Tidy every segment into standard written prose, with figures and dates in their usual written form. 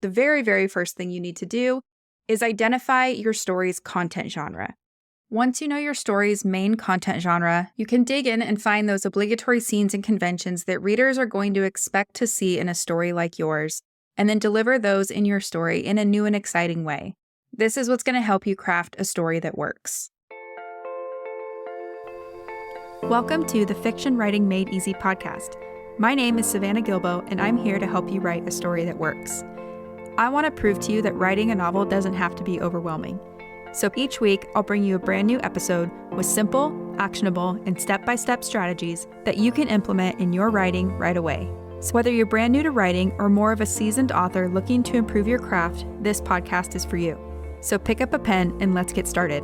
the very, very first thing you need to do is identify your story's content genre. Once you know your story's main content genre, you can dig in and find those obligatory scenes and conventions that readers are going to expect to see in a story like yours, and then deliver those in your story in a new and exciting way. This is what's going to help you craft a story that works. Welcome to the Fiction Writing Made Easy podcast. My name is Savannah Gilbo, and I'm here to help you write a story that works. I want to prove to you that writing a novel doesn't have to be overwhelming. So each week, I'll bring you a brand new episode with simple, actionable, and step-by-step strategies that you can implement in your writing right away. So whether you're brand new to writing or more of a seasoned author looking to improve your craft, this podcast is for you. So pick up a pen and let's get started.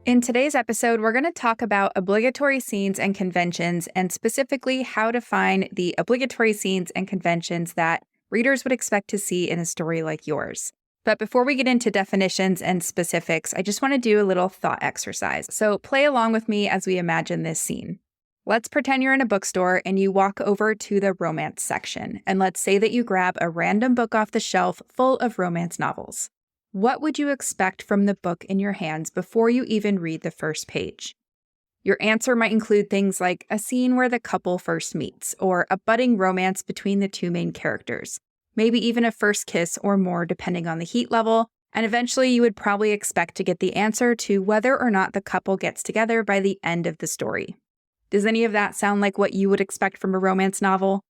In today's episode, we're going to talk about obligatory scenes and conventions, and specifically how to find the obligatory scenes and conventions that readers would expect to see in a story like yours. But before we get into definitions and specifics, I just want to do a little thought exercise. So play along with me as we imagine this scene. Let's pretend you're in a bookstore and you walk over to the romance section. And let's say that you grab a random book off the shelf full of romance novels. What would you expect from the book in your hands before you even read the first page? Your answer might include things like a scene where the couple first meets, or a budding romance between the two main characters. Maybe even a first kiss or more depending on the heat level, and eventually you would probably expect to get the answer to whether or not the couple gets together by the end of the story. Does any of that sound like what you would expect from a romance novel?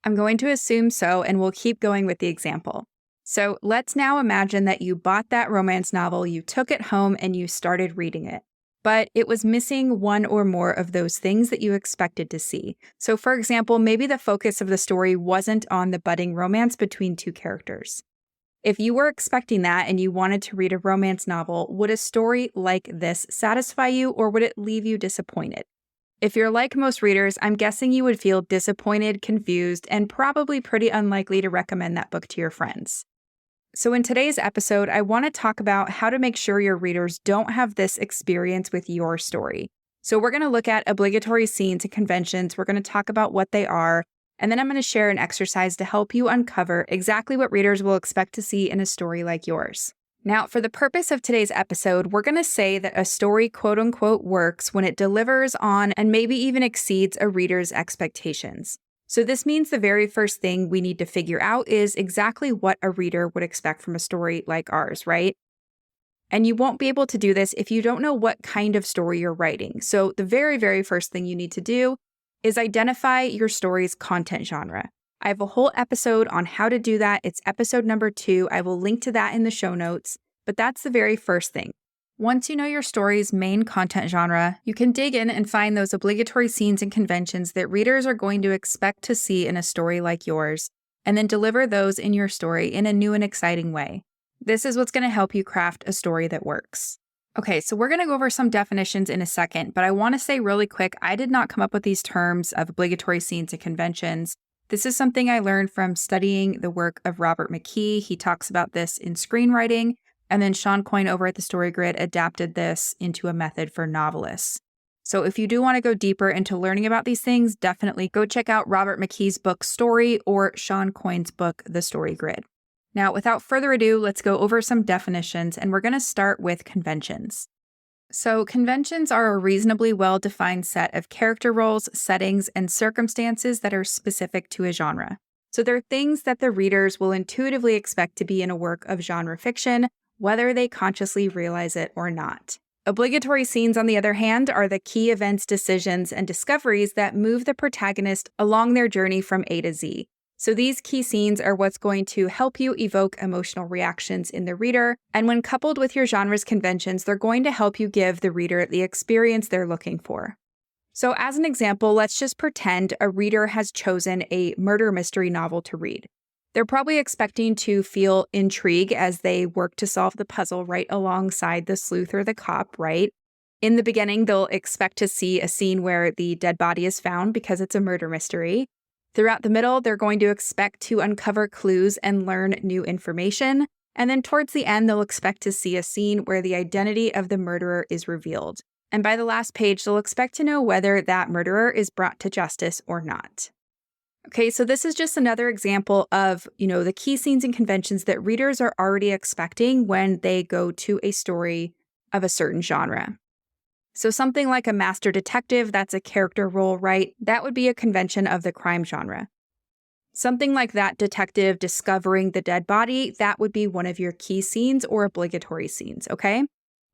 I'm going to assume so, and we'll keep going with the example. So let's now imagine that you bought that romance novel, you took it home, and you started reading it. But it was missing one or more of those things that you expected to see. So for example, maybe the focus of the story wasn't on the budding romance between two characters. If you were expecting that and you wanted to read a romance novel, would a story like this satisfy you, or would it leave you disappointed? If you're like most readers, I'm guessing you would feel disappointed, confused, and probably pretty unlikely to recommend that book to your friends. So in today's episode, I want to talk about how to make sure your readers don't have this experience with your story. So we're going to look at obligatory scenes and conventions. We're going to talk about what they are, and then I'm going to share an exercise to help you uncover exactly what readers will expect to see in a story like yours. Now, for the purpose of today's episode, we're going to say that a story quote-unquote works when it delivers on and maybe even exceeds a reader's expectations. So this means the very first thing we need to figure out is exactly what a reader would expect from a story like ours, right? And you won't be able to do this if you don't know what kind of story you're writing. So the very, very first thing you need to do is identify your story's content genre. I have a whole episode on how to do that. It's episode number 2. I will link to that in the show notes, but that's the very first thing. Once you know your story's main content genre, you can dig in and find those obligatory scenes and conventions that readers are going to expect to see in a story like yours, and then deliver those in your story in a new and exciting way. This is what's going to help you craft a story that works. Okay, so we're going to go over some definitions in a second, but I want to say really quick, I did not come up with these terms of obligatory scenes and conventions. This is something I learned from studying the work of Robert McKee. He talks about this in screenwriting. And then Sean Coyne over at the Story Grid adapted this into a method for novelists. So if you do want to go deeper into learning about these things, definitely go check out Robert McKee's book Story or Sean Coyne's book The Story Grid. Now, without further ado, let's go over some definitions, and we're going to start with conventions. So conventions are a reasonably well-defined set of character roles, settings, and circumstances that are specific to a genre. So they're things that the readers will intuitively expect to be in a work of genre fiction, whether they consciously realize it or not. Obligatory scenes, on the other hand, are the key events, decisions, and discoveries that move the protagonist along their journey from A to Z. So these key scenes are what's going to help you evoke emotional reactions in the reader, and when coupled with your genre's conventions, they're going to help you give the reader the experience they're looking for. So as an example, let's just pretend a reader has chosen a murder mystery novel to read. They're probably expecting to feel intrigue as they work to solve the puzzle right alongside the sleuth or the cop, right? In the beginning, they'll expect to see a scene where the dead body is found because it's a murder mystery. Throughout the middle, they're going to expect to uncover clues and learn new information. And then towards the end, they'll expect to see a scene where the identity of the murderer is revealed. And by the last page, they'll expect to know whether that murderer is brought to justice or not. Okay, so this is just another example of, the key scenes and conventions that readers are already expecting when they go to a story of a certain genre. So something like a master detective, that's a character role, right? That would be a convention of the crime genre. Something like that detective discovering the dead body, that would be one of your key scenes or obligatory scenes, okay?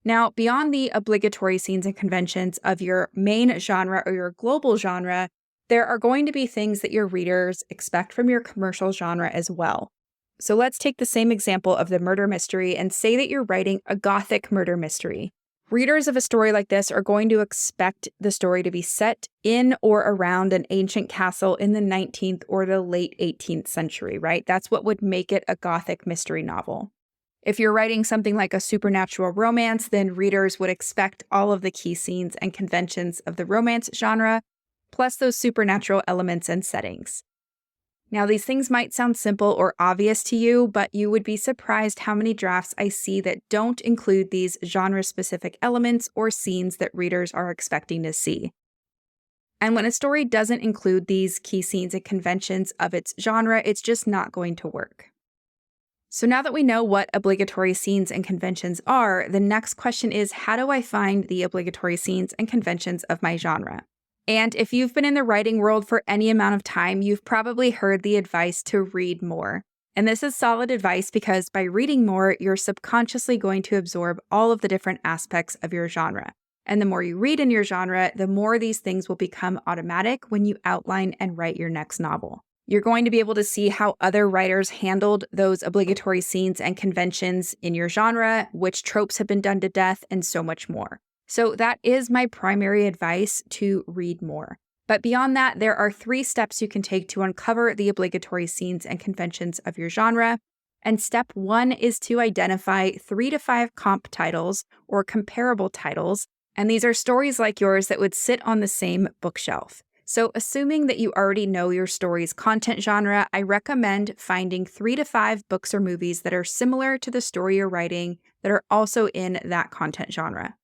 Now, beyond the obligatory scenes and conventions of your main genre or your global genre, there are going to be things that your readers expect from your commercial genre as well. So let's take the same example of the murder mystery and say that you're writing a gothic murder mystery. Readers of a story like this are going to expect the story to be set in or around an ancient castle in the 19th or the late 18th century, right? That's what would make it a gothic mystery novel. If you're writing something like a supernatural romance, then readers would expect all of the key scenes and conventions of the romance genre, plus those supernatural elements and settings. Now, these things might sound simple or obvious to you, but you would be surprised how many drafts I see that don't include these genre-specific elements or scenes that readers are expecting to see. And when a story doesn't include these key scenes and conventions of its genre, it's just not going to work. So now that we know what obligatory scenes and conventions are, the next question is, how do I find the obligatory scenes and conventions of my genre? And if you've been in the writing world for any amount of time, you've probably heard the advice to read more. And this is solid advice because by reading more, you're subconsciously going to absorb all of the different aspects of your genre. And the more you read in your genre, the more these things will become automatic when you outline and write your next novel. You're going to be able to see how other writers handled those obligatory scenes and conventions in your genre, which tropes have been done to death, and so much more. So that is my primary advice, to read more. But beyond that, there are 3 steps you can take to uncover the obligatory scenes and conventions of your genre. And step 1 is to identify 3 to 5 comp titles or comparable titles. And these are stories like yours that would sit on the same bookshelf. So assuming that you already know your story's content genre, I recommend finding 3 to 5 books or movies that are similar to the story you're writing that are also in that content genre.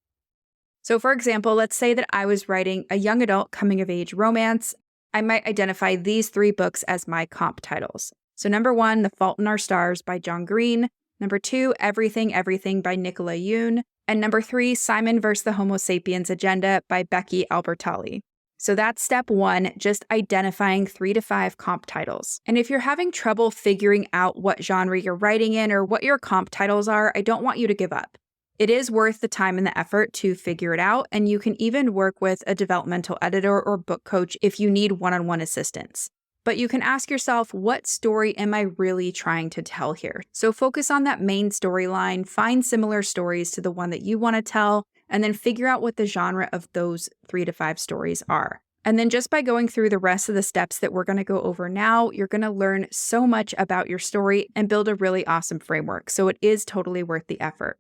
So for example, let's say that I was writing a young adult coming-of-age romance. I might identify these 3 books as my comp titles. So number 1, The Fault in Our Stars by John Green. Number 2, Everything, Everything by Nicola Yoon. And number 3, Simon vs. the Homo Sapiens Agenda by Becky Albertalli. So that's step 1, just identifying 3 to 5 comp titles. And if you're having trouble figuring out what genre you're writing in or what your comp titles are, I don't want you to give up. It is worth the time and the effort to figure it out, and you can even work with a developmental editor or book coach if you need one-on-one assistance. But you can ask yourself, what story am I really trying to tell here? So focus on that main storyline, find similar stories to the one that you want to tell, and then figure out what the genre of those 3 to 5 stories are. And then just by going through the rest of the steps that we're going to go over now, you're going to learn so much about your story and build a really awesome framework. So it is totally worth the effort.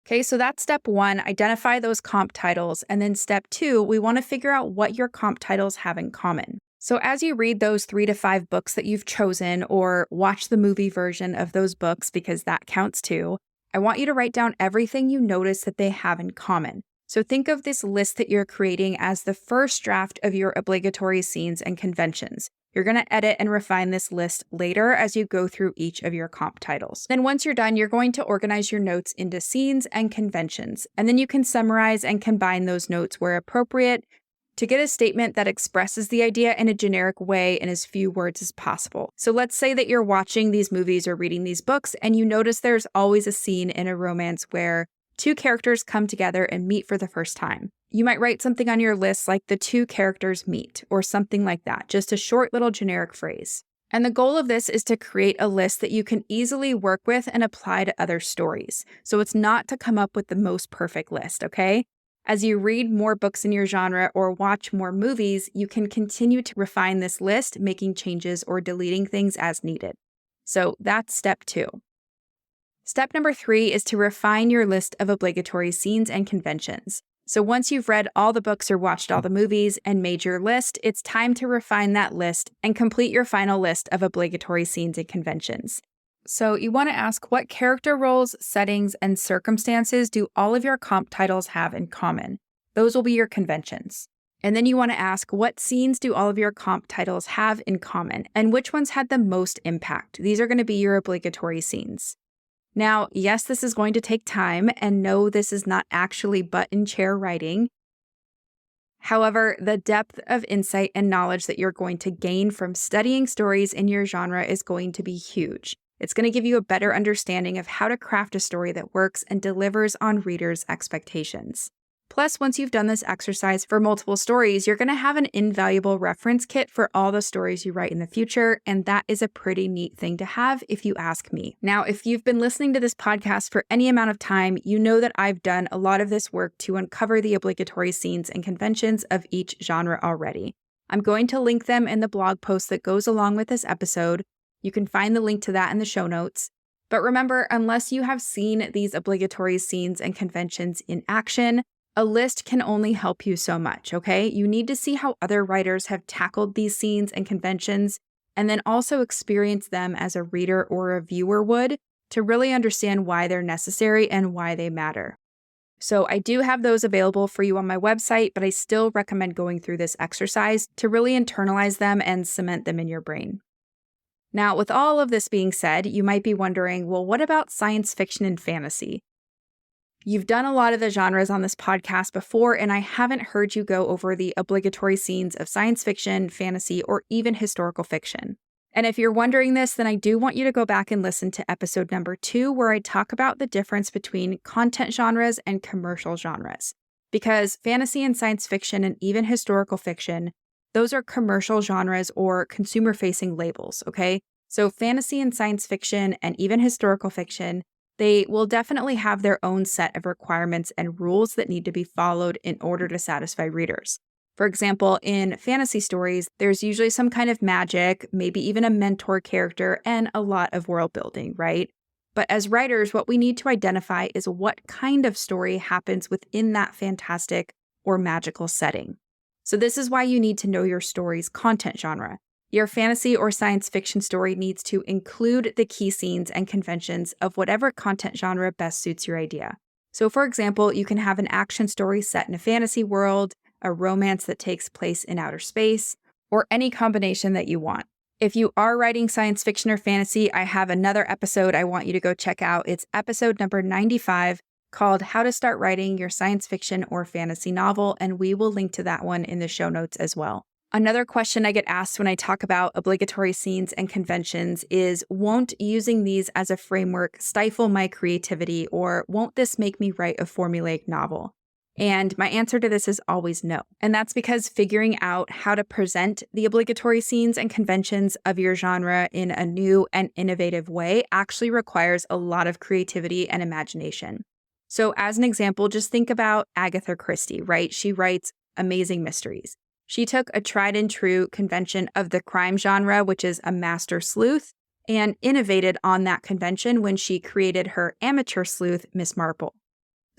Okay, so that's step 1, identify those comp titles. And then step 2, we want to figure out what your comp titles have in common. So as you read those 3 to 5 books that you've chosen, or watch the movie version of those books, because that counts too, I want you to write down everything you notice that they have in common. So think of this list that you're creating as the first draft of your obligatory scenes and conventions. You're going to edit and refine this list later as you go through each of your comp titles. Then once you're done, you're going to organize your notes into scenes and conventions, and then you can summarize and combine those notes where appropriate to get a statement that expresses the idea in a generic way in as few words as possible. So let's say that you're watching these movies or reading these books, and you notice there's always a scene in a romance where 2 characters come together and meet for the first time. You might write something on your list like the 2 characters meet, or something like that, just a short little generic phrase. And the goal of this is to create a list that you can easily work with and apply to other stories. So it's not to come up with the most perfect list, okay? As you read more books in your genre or watch more movies, you can continue to refine this list, making changes or deleting things as needed. So that's step 2. Step number 3 is to refine your list of obligatory scenes and conventions. So once you've read all the books or watched all the movies and made your list, it's time to refine that list and complete your final list of obligatory scenes and conventions. So you want to ask, what character roles, settings, and circumstances do all of your comp titles have in common? Those will be your conventions. And then you want to ask, what scenes do all of your comp titles have in common, and which ones had the most impact? These are going to be your obligatory scenes. Now, yes, this is going to take time, and no, this is not actually button chair writing. However, the depth of insight and knowledge that you're going to gain from studying stories in your genre is going to be huge. It's going to give you a better understanding of how to craft a story that works and delivers on readers' expectations. Plus, once you've done this exercise for multiple stories, you're going to have an invaluable reference kit for all the stories you write in the future, and that is a pretty neat thing to have if you ask me. Now, if you've been listening to this podcast for any amount of time, you know that I've done a lot of this work to uncover the obligatory scenes and conventions of each genre already. I'm going to link them in the blog post that goes along with this episode. You can find the link to that in the show notes. But remember, unless you have seen these obligatory scenes and conventions in action, a list can only help you so much, okay? You need to see how other writers have tackled these scenes and conventions, and then also experience them as a reader or a viewer would to really understand why they're necessary and why they matter. So I do have those available for you on my website, but I still recommend going through this exercise to really internalize them and cement them in your brain. Now, with all of this being said, you might be wondering, well, what about science fiction and fantasy? You've done a lot of the genres on this podcast before, and I haven't heard you go over the obligatory scenes of science fiction, fantasy, or even historical fiction. And if you're wondering this, then I do want you to go back and listen to episode number 2, where I talk about the difference between content genres and commercial genres. Because fantasy and science fiction and even historical fiction, those are commercial genres or consumer-facing labels, okay? So fantasy and science fiction and even historical fiction, they will definitely have their own set of requirements and rules that need to be followed in order to satisfy readers. For example, in fantasy stories, there's usually some kind of magic, maybe even a mentor character, and a lot of world building, right? But as writers, what we need to identify is what kind of story happens within that fantastic or magical setting. So this is why you need to know your story's content genre. Your fantasy or science fiction story needs to include the key scenes and conventions of whatever content genre best suits your idea. So for example, you can have an action story set in a fantasy world, a romance that takes place in outer space, or any combination that you want. If you are writing science fiction or fantasy, I have another episode I want you to go check out. It's episode number 95 called How to Start Writing Your Science Fiction or Fantasy Novel, and we will link to that one in the show notes as well. Another question I get asked when I talk about obligatory scenes and conventions is, won't using these as a framework stifle my creativity, or won't this make me write a formulaic novel? And my answer to this is always no. And that's because figuring out how to present the obligatory scenes and conventions of your genre in a new and innovative way actually requires a lot of creativity and imagination. So as an example, just think about Agatha Christie, right? She writes amazing mysteries. She took a tried and true convention of the crime genre, which is a master sleuth, and innovated on that convention when she created her amateur sleuth, Miss Marple.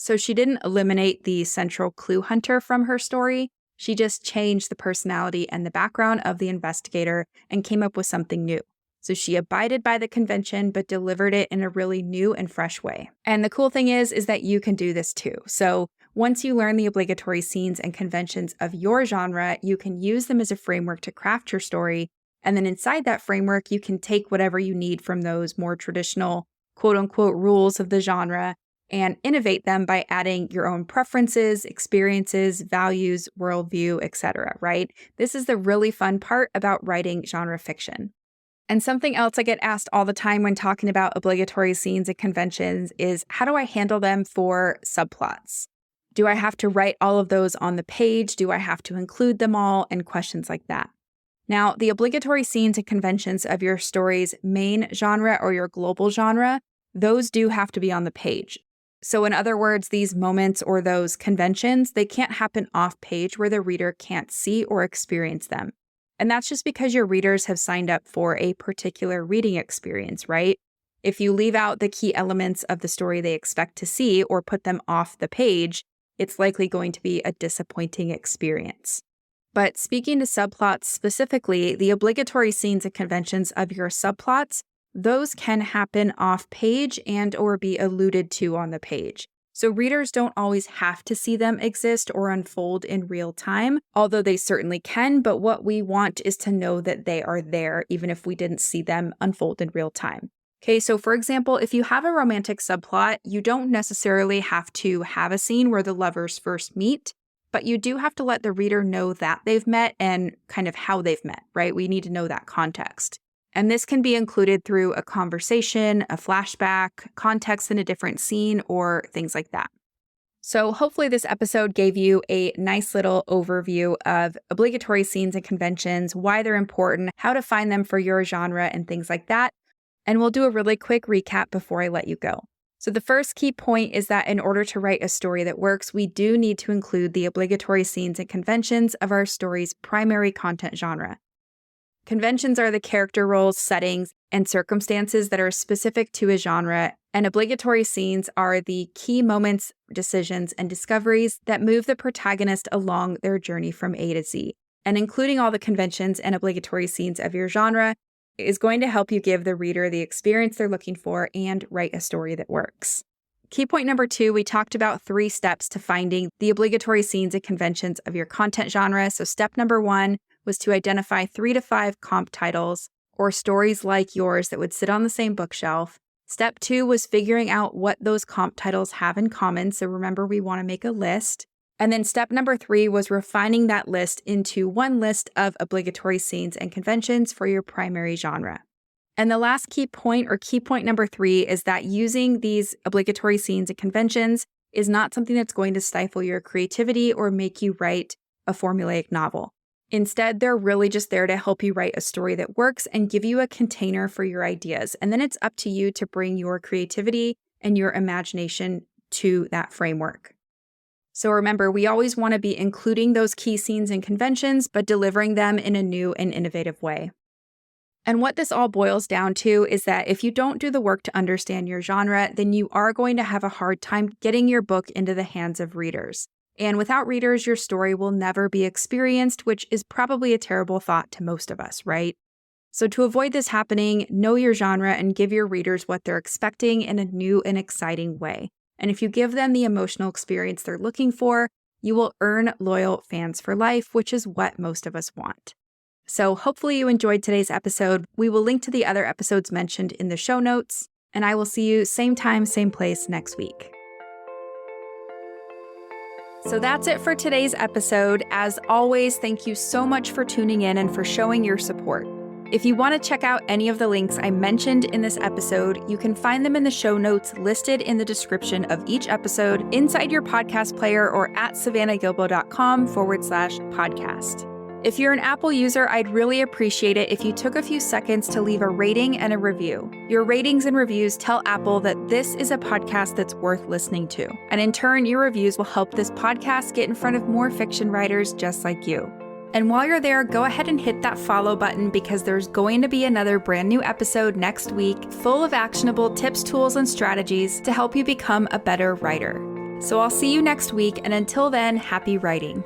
So she didn't eliminate the central clue hunter from her story. She just changed the personality and the background of the investigator and came up with something new. So she abided by the convention, but delivered it in a really new and fresh way. And the cool thing is that you can do this too. So once you learn the obligatory scenes and conventions of your genre, you can use them as a framework to craft your story. And then inside that framework, you can take whatever you need from those more traditional quote unquote rules of the genre and innovate them by adding your own preferences, experiences, values, worldview, etc., right? This is the really fun part about writing genre fiction. And something else I get asked all the time when talking about obligatory scenes and conventions is, how do I handle them for subplots? Do I have to write all of those on the page? Do I have to include them all? And questions like that. Now, the obligatory scenes and conventions of your story's main genre or your global genre, those do have to be on the page. So in other words, these moments or those conventions, they can't happen off page where the reader can't see or experience them. And that's just because your readers have signed up for a particular reading experience, right? If you leave out the key elements of the story they expect to see or put them off the page, it's likely going to be a disappointing experience. But speaking to subplots specifically, the obligatory scenes and conventions of your subplots, those can happen off page and or be alluded to on the page. So readers don't always have to see them exist or unfold in real time, although they certainly can, but what we want is to know that they are there, even if we didn't see them unfold in real time. Okay, so for example, if you have a romantic subplot, you don't necessarily have to have a scene where the lovers first meet, but you do have to let the reader know that they've met and kind of how they've met, right? We need to know that context. And this can be included through a conversation, a flashback, context in a different scene, or things like that. So hopefully this episode gave you a nice little overview of obligatory scenes and conventions, why they're important, how to find them for your genre, and things like that. And we'll do a really quick recap before I let you go. So the first key point is that in order to write a story that works, we do need to include the obligatory scenes and conventions of our story's primary content genre. Conventions are the character roles, settings, and circumstances that are specific to a genre, and obligatory scenes are the key moments, decisions, and discoveries that move the protagonist along their journey from A to Z. And including all the conventions and obligatory scenes of your genre is going to help you give the reader the experience they're looking for and write a story that works. Key point number 2, we talked about 3 steps to finding the obligatory scenes and conventions of your content genre. So step number 1 was to identify 3 to 5 comp titles or stories like yours that would sit on the same bookshelf. Step 2 was figuring out what those comp titles have in common. So remember, we want to make a list. And then step number 3 was refining that list into one list of obligatory scenes and conventions for your primary genre. And the last key point, or key point number 3, is that using these obligatory scenes and conventions is not something that's going to stifle your creativity or make you write a formulaic novel. Instead, they're really just there to help you write a story that works and give you a container for your ideas. And then it's up to you to bring your creativity and your imagination to that framework. So remember, we always want to be including those key scenes and conventions, but delivering them in a new and innovative way. And what this all boils down to is that if you don't do the work to understand your genre, then you are going to have a hard time getting your book into the hands of readers. And without readers, your story will never be experienced, which is probably a terrible thought to most of us, right? So to avoid this happening, know your genre and give your readers what they're expecting in a new and exciting way. And if you give them the emotional experience they're looking for, you will earn loyal fans for life, which is what most of us want. So hopefully you enjoyed today's episode. We will link to the other episodes mentioned in the show notes, and I will see you same time, same place next week. So that's it for today's episode. As always, thank you so much for tuning in and for showing your support. If you want to check out any of the links I mentioned in this episode, you can find them in the show notes listed in the description of each episode inside your podcast player or at savannahgilbo.com/podcast. If you're an Apple user, I'd really appreciate it if you took a few seconds to leave a rating and a review. Your ratings and reviews tell Apple that this is a podcast that's worth listening to. And in turn, your reviews will help this podcast get in front of more fiction writers just like you. And while you're there, go ahead and hit that follow button because there's going to be another brand new episode next week full of actionable tips, tools, and strategies to help you become a better writer. So I'll see you next week, and until then, happy writing.